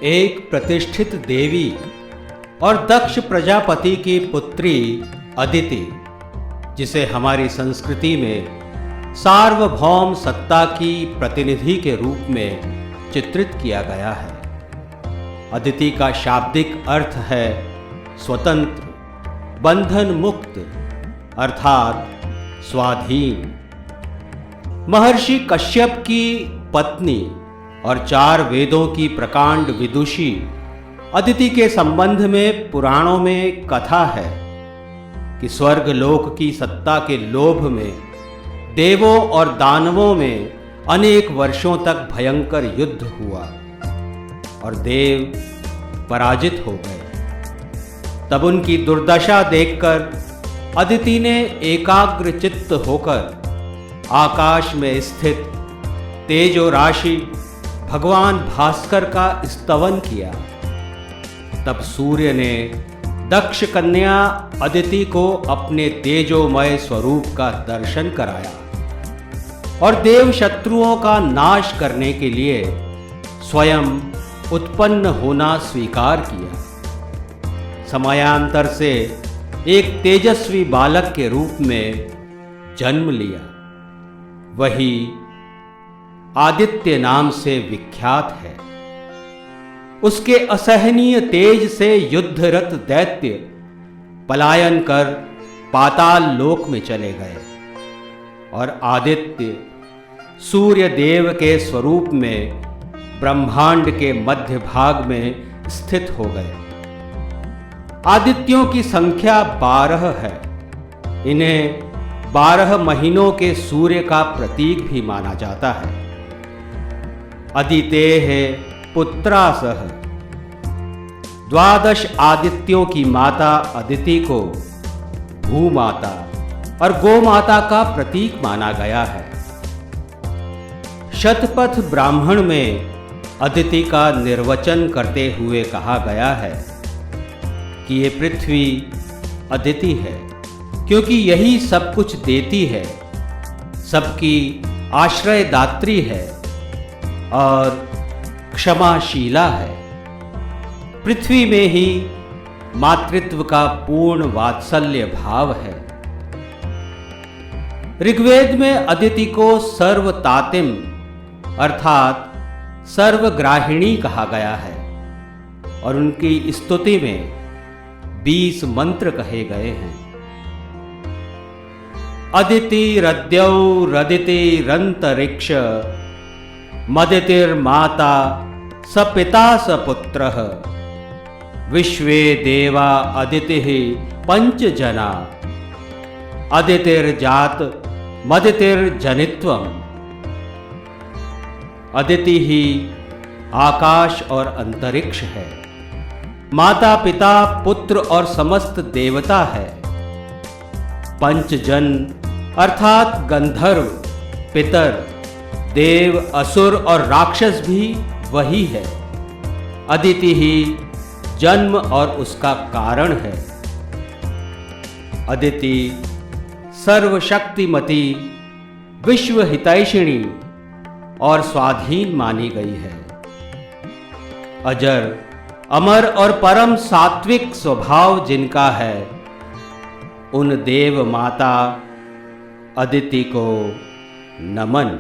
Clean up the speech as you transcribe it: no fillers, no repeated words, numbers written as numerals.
एक प्रतिष्ठित देवी और दक्ष प्रजापति की पुत्री अदिति, जिसे हमारी संस्कृति में सार्वभौम सत्ता की प्रतिनिधि के रूप में चित्रित किया गया है। अदिति का शाब्दिक अर्थ है स्वतंत्र, बंधन मुक्त अर्थात स्वाधीन। महर्षि कश्यप की पत्नी और 4 वेदों की प्रकांड विदुषी अदिति के संबंध में पुराणों में कथा है कि स्वर्ग लोक की सत्ता के लोभ में देवों और दानवों में अनेक वर्षों तक भयंकर युद्ध हुआ और देव पराजित हो गए। तब उनकी दुर्दशा देखकर अदिति ने एकाग्र चित्त होकर आकाश में स्थित तेजो राशि भगवान भास्कर का स्तवन किया। तब सूर्य ने दक्ष कन्या अदिति को अपने तेजोमय स्वरूप का दर्शन कराया और देव शत्रुओं का नाश करने के लिए स्वयं उत्पन्न होना स्वीकार किया। समयांतर से एक तेजस्वी बालक के रूप में जन्म लिया। वही आदित्य नाम से विख्यात है। उसके असहनीय तेज से युद्धरत दैत्य पलायन कर पाताल लोक में चले गए और आदित्य सूर्य देव के स्वरूप में ब्रह्मांड के मध्य भाग में स्थित हो गए। आदित्यों की संख्या 12 है। इन्हें 12 महीनों के सूर्य का प्रतीक भी माना जाता है। अदितेः पुत्रासह 12 आदित्यों की माता अदिति को भूमाता और गोमाता का प्रतीक माना गया है। शतपथ ब्राह्मण में अदिति का निर्वचन करते हुए कहा गया है कि ये पृथ्वी अदिति है, क्योंकि यही सब कुछ देती है, सबकी आश्रयदात्री है और क्षमाशीला है। पृथ्वी में ही मातृत्व का पूर्ण वात्सल्य भाव है। ऋग्वेद में अदिति को सर्वतातिम अर्थात सर्वग्राहिणी कहा गया है और उनकी स्तुति में 20 मंत्र कहे गए हैं। अदितिरद्यौ रदितिरंतरिक्ष मदितिर्माता स पिता स पुत्रः विश्वे देवा अदितिः पंचजना अदितिर्जात मदितिर्जनित्वम्। अदिति ही आकाश और अंतरिक्ष है, माता पिता पुत्र और समस्त देवता है। पंचजन अर्थात गंधर्व, पितर, देव, असुर और राक्षस भी वही है। अदिति ही जन्म और उसका कारण है। अदिति सर्वशक्तिमती, विश्वहितैषिणी और स्वाधीन मानी गई है। अजर, अमर और परम सात्विक स्वभाव जिनका है, उन देव माता अदिति को नमन।